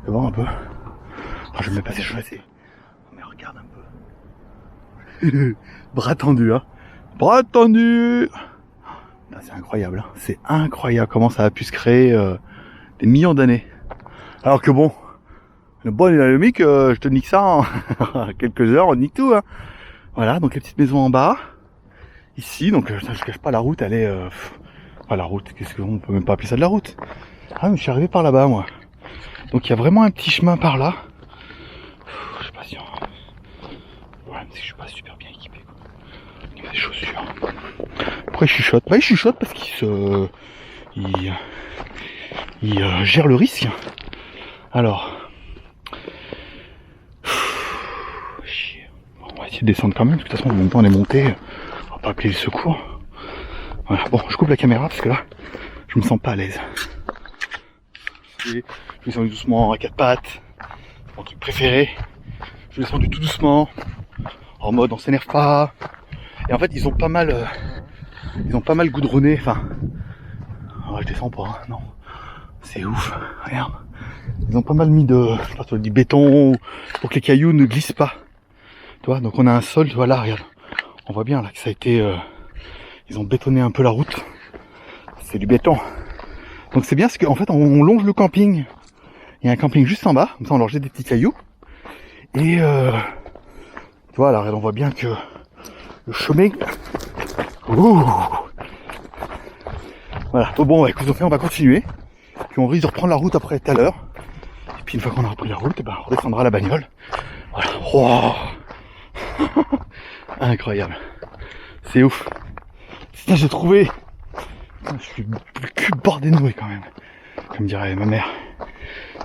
Je vais voir un peu. Oh, je vais me passer choisi. Mais regarde un peu. Bras tendu, hein. Bras tendu. C'est incroyable, hein. C'est incroyable comment ça a pu se créer des millions d'années. Alors que bon, le bon et le mic, je te nique ça en quelques heures, on nique tout, hein. Voilà, donc les petites maisons en bas. ici, donc je ne cache pas, la route, elle est... Enfin, la route, qu'est-ce qu'on peut même pas appeler ça de la route. Ah, mais je suis arrivé par là-bas, moi. Donc il y a vraiment un petit chemin par là. Je sais pas si... Le problème, c'est que je suis pas super bien équipé, quoi. Au niveau des chaussures. Pourquoi il chuchote? Bah, il chuchote parce qu'il se... Il gère le risque. Alors... Bon, on va essayer de descendre quand même, parce que de toute façon, on est monté. On va pas appeler le secours. Voilà, bon, je coupe la caméra parce que là, je me sens pas à l'aise. Je descends doucement à 4 pattes, mon truc préféré. Je descends tout doucement, en mode on s'énerve pas. Et en fait, ils ont pas mal goudronné. Enfin, oh, je descends pas, hein, non. C'est ouf, regarde. Ils ont pas mal mis de, je sais pas, du béton pour que les cailloux ne glissent pas. Tu vois, donc on a un sol, tu vois là, regarde. On voit bien là que ça a été, ils ont bétonné un peu la route. C'est du béton. Donc c'est bien, c'est qu'en fait on longe le camping. Il y a un camping juste en bas, comme ça on leur jette des petits cailloux. Et tu vois là, on voit bien que le chemin. Ouh. Voilà. Bon, écoute, on va continuer. Puis on risque de reprendre la route après tout à l'heure. Et puis une fois qu'on a repris la route, ben, on redescendra la bagnole. Voilà. Wow. Incroyable. C'est ouf. Putain, j'ai trouvé. Putain, je suis le cul bordé de nouilles quand même. Comme dirait ma mère.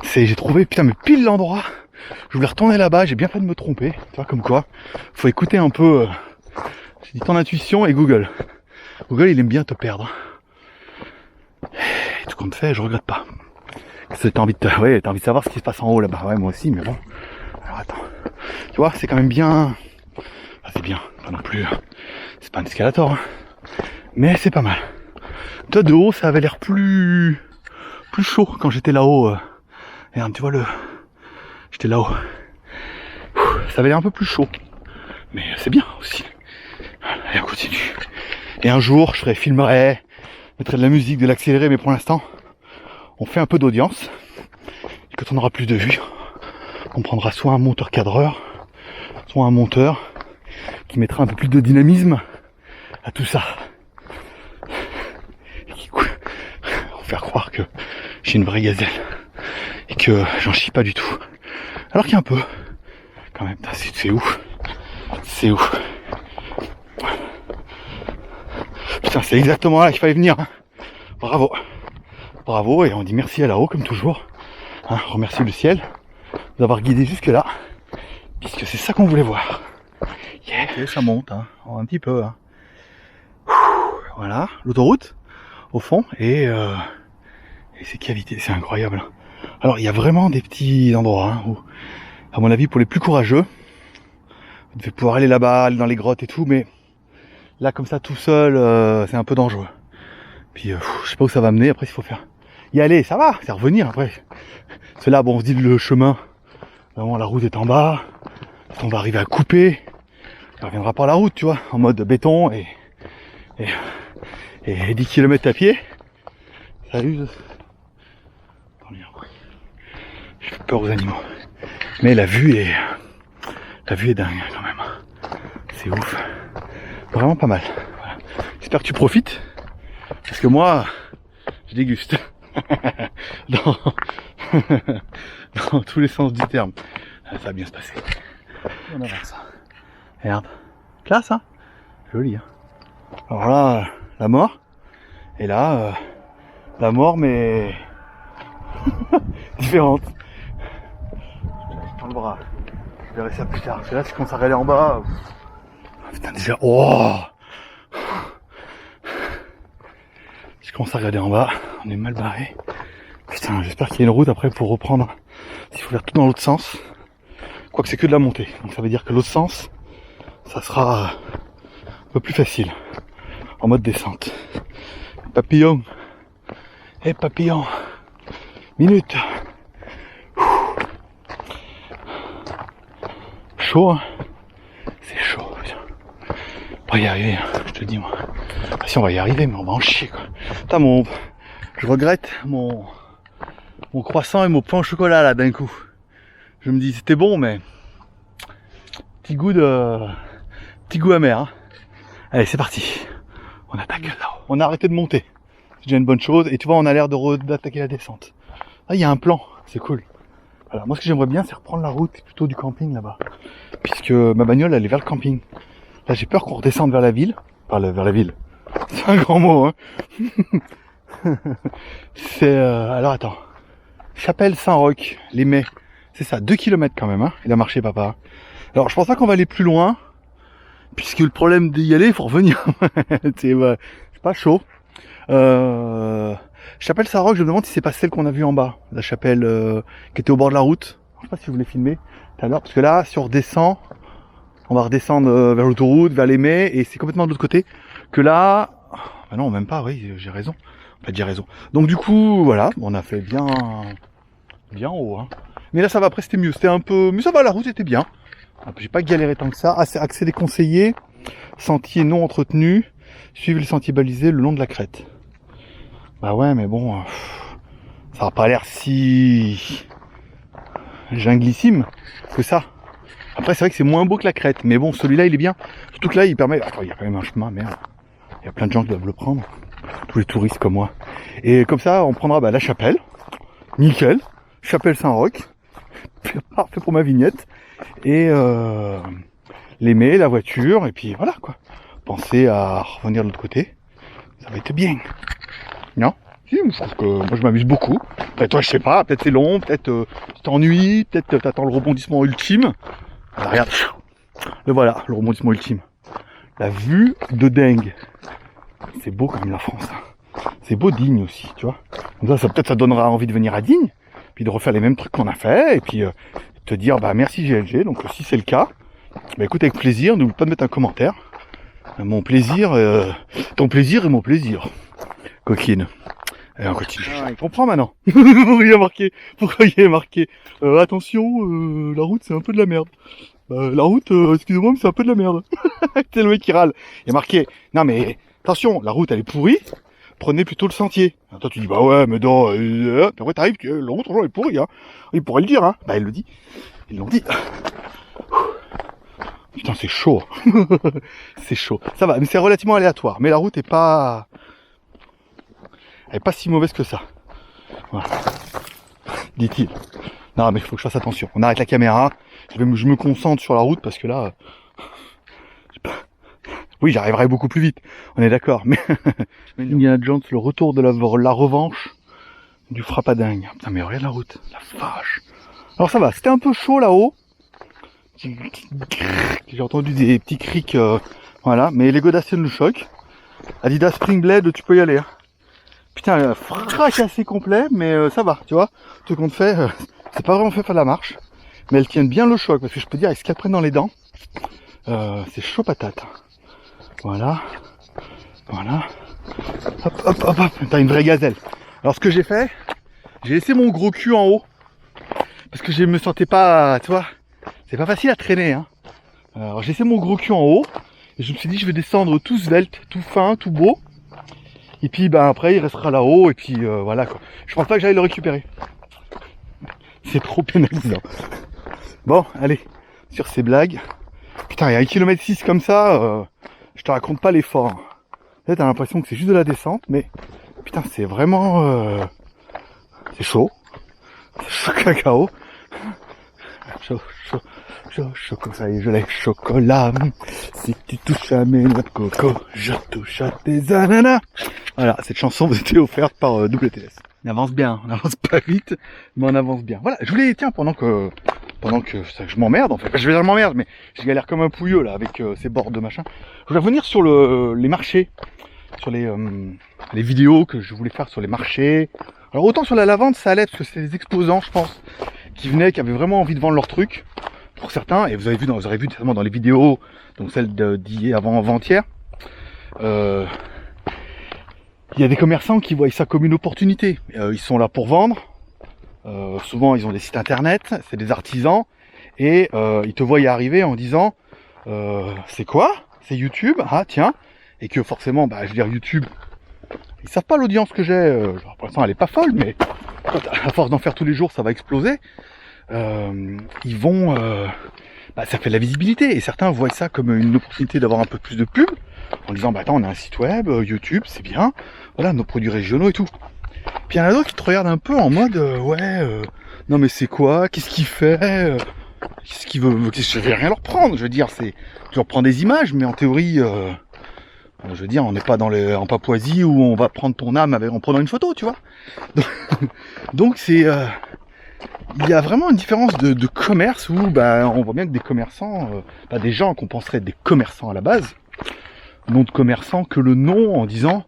J'ai trouvé, putain, mais pile l'endroit. Je voulais retourner là-bas, j'ai bien fait de me tromper. Tu vois, comme quoi. Faut écouter un peu. J'ai dit ton intuition et Google. Google, il aime bien te perdre. Et tout compte fait, je regrette pas. T'as envie de savoir ce qui se passe en haut là-bas. Ouais, moi aussi, mais bon. Alors attends. Tu vois, c'est quand même bien. Ah, c'est bien, pas non plus. C'est pas un escalator, hein. Mais c'est pas mal. Toi, de haut, ça avait l'air plus chaud quand j'étais là-haut. Regarde, tu vois j'étais là-haut. Ça avait l'air un peu plus chaud. Mais c'est bien aussi. Allez, on continue. Et un jour, je filmerai, mettrai de la musique, de l'accéléré, mais pour l'instant, on fait un peu d'audience. Et quand on aura plus de vues, on prendra soit un monteur cadreur, soit un monteur qui mettra un peu plus de dynamisme à tout ça. Et qui va faire croire que j'ai une vraie gazelle. Et que j'en chie pas du tout. Alors qu'il y a un peu. Quand même, c'est ouf. C'est ouf. Putain, c'est exactement là qu'il fallait venir. Hein. Bravo. Bravo, et on dit merci à là-haut, comme toujours. Hein, on remercie le ciel d'avoir guidé jusque là. Puisque c'est ça qu'on voulait voir. Yeah. Ok, ça monte, hein, un petit peu. Hein. Voilà, l'autoroute, au fond, et ces cavités, c'est incroyable. Alors, il y a vraiment des petits endroits, hein, où, à mon avis, pour les plus courageux, vous devez pouvoir aller là-bas, aller dans les grottes et tout, mais là, comme ça, tout seul, c'est un peu dangereux. Puis, je sais pas où ça va mener, après, s'il faut faire y aller, ça va, c'est revenir, après. Parce que là, bon, on se dit le chemin, vraiment, la route est en bas, on va arriver à couper, on reviendra par la route, tu vois, en mode béton, et 10 km à pied. Salut. J'ai peur aux animaux. Mais la vue est dingue quand même. C'est ouf. Vraiment pas mal. Voilà. J'espère que tu profites. Parce que moi, je déguste. dans tous les sens du terme. Ça va bien se passer. On avance. Regarde. Classe, hein? Joli, hein? Alors là, la mort. Et là, la mort, mais différente. Dans le bras. Je verrai ça plus tard. Parce que là, c'est quand ça va aller en bas. Putain, déjà. Oh, je commence à regarder en bas. On est mal barré. Putain, j'espère qu'il y a une route après pour reprendre. S'il faut faire tout dans l'autre sens. Quoique c'est que de la montée. Donc ça veut dire que l'autre sens, ça sera un peu plus facile. En mode descente. Papillon. Eh papillon. Minute. Chaud, hein. C'est chaud, putain. On va y arriver, hein, je te dis moi. Ah, si on va y arriver, mais on va en chier quoi. Putain, je regrette mon croissant et mon pain au chocolat là d'un coup. Je me dis c'était bon mais petit goût amer. Hein. Allez, c'est parti. On attaque là-haut. On a arrêté de monter. C'est déjà une bonne chose. Et tu vois, on a l'air d'attaquer la descente. Ah, il y a un plan. C'est cool. Voilà. Moi, ce que j'aimerais bien, c'est reprendre la route plutôt du camping là-bas. Puisque ma bagnole, elle est vers le camping. Là, j'ai peur qu'on redescende vers la ville. Enfin, vers la ville. C'est un grand mot, hein. C'est... alors, attends. Chapelle Saint-Roch, les Mets. C'est ça, 2 km quand même, hein. Il a marché, papa. Alors, je pense pas qu'on va aller plus loin. Puisque le problème d'y aller, il faut revenir. C'est pas chaud. Chapelle Saint-Roch, je me demande si c'est pas celle qu'on a vue en bas. La chapelle qui était au bord de la route. Je sais pas si je voulais filmer tout à l'heure. Parce que là, si on redescend, on va redescendre vers l'autoroute, vers les Mets. Et c'est complètement de l'autre côté. Que là... Bah non, même pas, oui, j'ai raison. En fait, j'ai raison. Donc du coup, voilà, on a fait bien haut. Hein. Mais là, ça va, après, c'était mieux. C'était un peu... Mais ça va, la route était bien. J'ai pas galéré tant que ça. Accès déconseillé, sentier non entretenu, suivre les sentiers balisés le long de la crête. Bah ouais, mais bon, ça n'a pas l'air si junglissime que ça. Après, c'est vrai que c'est moins beau que la crête, mais bon, celui-là, il est bien. Surtout que là, il permet... Attends, il y a quand même un chemin, merde. Il y a plein de gens qui doivent le prendre. Tous les touristes comme moi. Et comme ça, on prendra la chapelle. Nickel. Chapelle Saint-Roch. Parfait pour ma vignette. Et les Mets, la voiture, et puis voilà quoi. Pensez à revenir de l'autre côté. Ça va être bien. Non? Si, je trouve que moi je m'amuse beaucoup. Après toi, je sais pas, peut-être c'est long, peut-être tu t'ennuies, peut-être t'attends le rebondissement ultime. Alors, regarde. Le voilà, le rebondissement ultime. La vue de dingue. C'est beau quand même la France. Hein. C'est beau Digne aussi, tu vois. Comme ça peut-être ça donnera envie de venir à Digne, puis de refaire les mêmes trucs qu'on a fait, et puis te dire bah merci GLG. Donc si c'est le cas, bah écoute avec plaisir, n'oublie pas de mettre un commentaire. Mon plaisir, ton plaisir et mon plaisir. Coquine. Et on continue. Ah, il comprend maintenant. Pourquoi il y a marqué attention, la route c'est un peu de la merde. La route, excusez-moi, mais c'est un peu de la merde. C'est le mec qui râle. Il y a marqué, non mais attention, la route elle est pourrie, prenez plutôt le sentier. Alors, toi tu dis bah ouais mais non, après t'arrives, la route franchement elle est pourrie, hein. Il pourrait le dire, hein. Bah il le dit. Ils l'ont dit. Putain c'est chaud. C'est chaud. Ça va, mais c'est relativement aléatoire. Mais la route est pas... Elle est pas si mauvaise que ça. Voilà. Dit-il. Non mais il faut que je fasse attention. On arrête la caméra. Je me concentre sur la route parce que là... Oui, j'arriverai beaucoup plus vite. On est d'accord. Mais Indiana Jones, le retour de la revanche du frappadingue. Putain mais regarde la route. La vache. Alors ça va, c'était un peu chaud là-haut. J'ai entendu des petits crics. Voilà, mais les godasses tiennent le choc. Adidas Spring Blade, tu peux y aller. Hein. Putain, fracassé complet, mais ça va, tu vois. Tout compte fait, c'est pas vraiment fait faire la marche. Mais elles tiennent bien le choc, parce que je peux dire, avec ce qu'elles prennent dans les dents, c'est chaud patate. Voilà. Voilà. Hop, hop, hop, hop. T'as une vraie gazelle. Alors ce que j'ai fait, j'ai laissé mon gros cul en haut. Parce que je me sentais pas, tu vois, c'est pas facile à traîner. Hein. Alors j'ai laissé mon gros cul en haut. Et je me suis dit, je vais descendre tout svelte, tout fin, tout beau. Et puis ben après, il restera là-haut. Et puis voilà quoi. Je pense pas que j'aille le récupérer. C'est trop pénalisant. Bon, allez, sur ces blagues. Putain, il y a 1,6 km comme ça, je te raconte pas l'effort. Là, t'as l'impression que c'est juste de la descente, mais putain, c'est vraiment... c'est chaud. C'est chaud cacao. Chaud, chaud, chaud, chocolat, ça y est, je l'ai, chocolat. Si tu touches à mes noix de coco, je touche à tes ananas. Voilà, cette chanson vous était offerte par WTS. On avance bien, on avance pas vite, mais on avance bien. Voilà, je voulais, tiens, pendant que je m'emmerde, en fait, je vais dire m'emmerde, mais je galère comme un pouilleux là avec ces bords de machin. Je voulais revenir sur les marchés, sur les vidéos que je voulais faire sur les marchés. Alors autant sur la lavande ça allait parce que c'est les exposants, je pense, qui venaient, qui avaient vraiment envie de vendre leurs trucs pour certains. Et vous aurez vu notamment dans les vidéos, donc celle d'hier avant-hier. Il y a des commerçants qui voient ça comme une opportunité. Ils sont là pour vendre. Souvent ils ont des sites internet, c'est des artisans, et ils te voient y arriver en disant c'est quoi? C'est YouTube? Ah tiens. Et que forcément, bah, je veux dire YouTube, ils savent pas l'audience que j'ai. Pour l'instant elle est pas folle, mais à force d'en faire tous les jours ça va exploser. Ils vont bah, ça fait de la visibilité. Et certains voient ça comme une opportunité d'avoir un peu plus de pub, en disant, bah attends, on a un site web, YouTube, c'est bien, voilà, nos produits régionaux et tout. Puis il y en a d'autres qui te regardent un peu en mode, non mais c'est quoi, qu'est-ce qu'il fait, qu'est-ce qu'il veut, je vais rien leur prendre, je veux dire, tu leur prends des images, mais en théorie, je veux dire, on n'est pas en Papouasie où on va prendre ton âme en prenant une photo, tu vois. Donc c'est... il y a vraiment une différence de commerce où bah, on voit bien que des commerçants, des gens qu'on penserait être des commerçants à la base, n'ont de commerçants que le nom en disant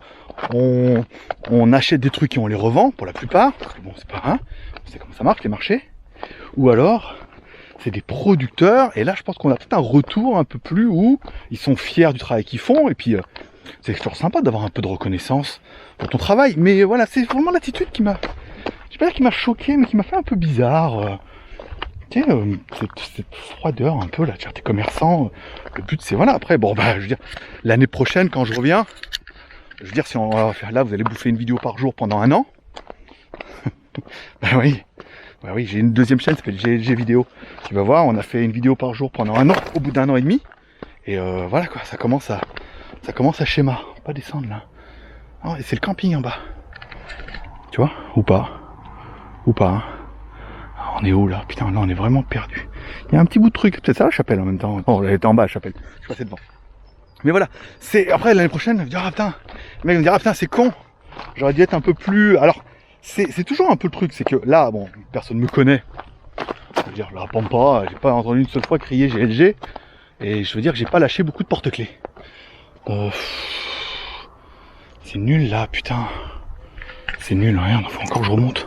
on achète des trucs et on les revend pour la plupart, parce que bon c'est pas on sait comment ça marche les marchés, ou alors c'est des producteurs, et là je pense qu'on a peut-être un retour un peu plus où ils sont fiers du travail qu'ils font, et puis c'est toujours sympa d'avoir un peu de reconnaissance pour ton travail, mais voilà, c'est vraiment l'attitude qui m'a, je sais pas qui m'a choqué, mais qui m'a fait un peu bizarre. Tu sais, cette froideur un peu là, tu vois, t'es commerçant, le but c'est voilà, après bon bah je veux dire, l'année prochaine quand je reviens, je veux dire si on va faire là, vous allez bouffer une vidéo par jour pendant 1 an. Bah oui, j'ai une deuxième chaîne, ça s'appelle GLG Vidéo. Tu vas voir, on a fait une vidéo par jour pendant 1 an, au bout d'1 an et demi. Et voilà quoi, ça commence à schéma. On va pas descendre là. Oh, et c'est le camping en bas. Tu vois, ou pas hein. Ah, on est où là? Putain, là on est vraiment perdu. Il y a un petit bout de truc, peut-être ça la chapelle en même temps. Oh, elle était en bas la chapelle, je suis passé devant. Mais voilà, c'est après l'année prochaine, je me dis, ah putain, le mec me dira, ah putain, c'est con. J'aurais dû être un peu plus. Alors, c'est toujours un peu le truc, c'est que là, bon, personne me connaît. Je veux dire, je la réponds pas, j'ai pas entendu une seule fois crier GLG. Et je veux dire que j'ai pas lâché beaucoup de porte-clés. C'est nul là, putain. C'est nul, rien, il faut encore que je remonte.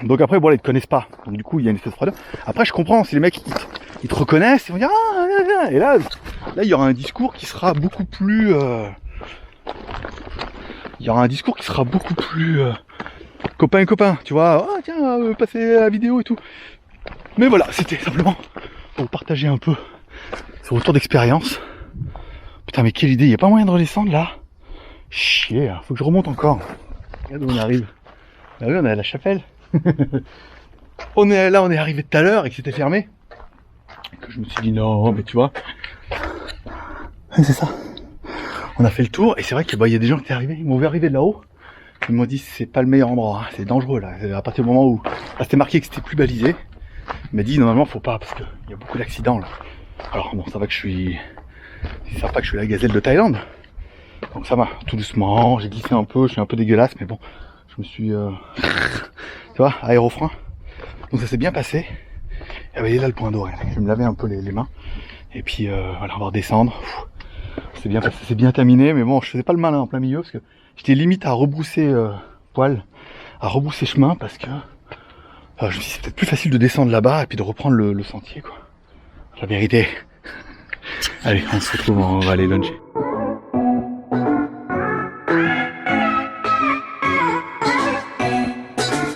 Donc après, bon, là, ils te connaissent pas. Donc du coup, il y a une espèce de froideur. Après, je comprends, si les mecs, ils te reconnaissent, ils vont dire, ah, et là, il y aura un discours qui sera beaucoup plus... il y aura un discours qui sera beaucoup plus copain, tu vois, ah tiens, passer la vidéo et tout. Mais voilà, c'était simplement pour partager un peu ce retour d'expérience. Putain, mais quelle idée, il n'y a pas moyen de redescendre là? Chier, faut que je remonte encore. Regarde où on arrive. Bah oui, on est à la chapelle. On est arrivé tout à l'heure et que c'était fermé. Et que je me suis dit non, mais tu vois. Ouais, c'est ça. On a fait le tour et c'est vrai qu'il y a des gens qui étaient arrivés, ils m'ont vu arriver de là-haut. Ils m'ont dit c'est pas le meilleur endroit, hein, c'est dangereux là. À partir du moment où c'était marqué que c'était plus balisé, il m'a dit normalement faut pas parce qu'il y a beaucoup d'accidents là. Alors bon, ça va que ils savent pas que je suis la gazelle de Thaïlande. Donc ça va, tout doucement, j'ai glissé un peu, je suis un peu dégueulasse, mais bon, je me suis... tu vois, aérofrein. Donc ça s'est bien passé. Et bah, il est là le point d'eau, je vais me laver un peu les mains. Et puis voilà, on va redescendre. C'est bien passé, c'est bien terminé, mais bon, je faisais pas le malin en plein milieu, parce que j'étais limite à rebrousser poil, à rebrousser chemin, parce que je me suis dit c'est peut-être plus facile de descendre là-bas et puis de reprendre le sentier, quoi. La vérité. Allez, on se retrouve, on va aller luncher.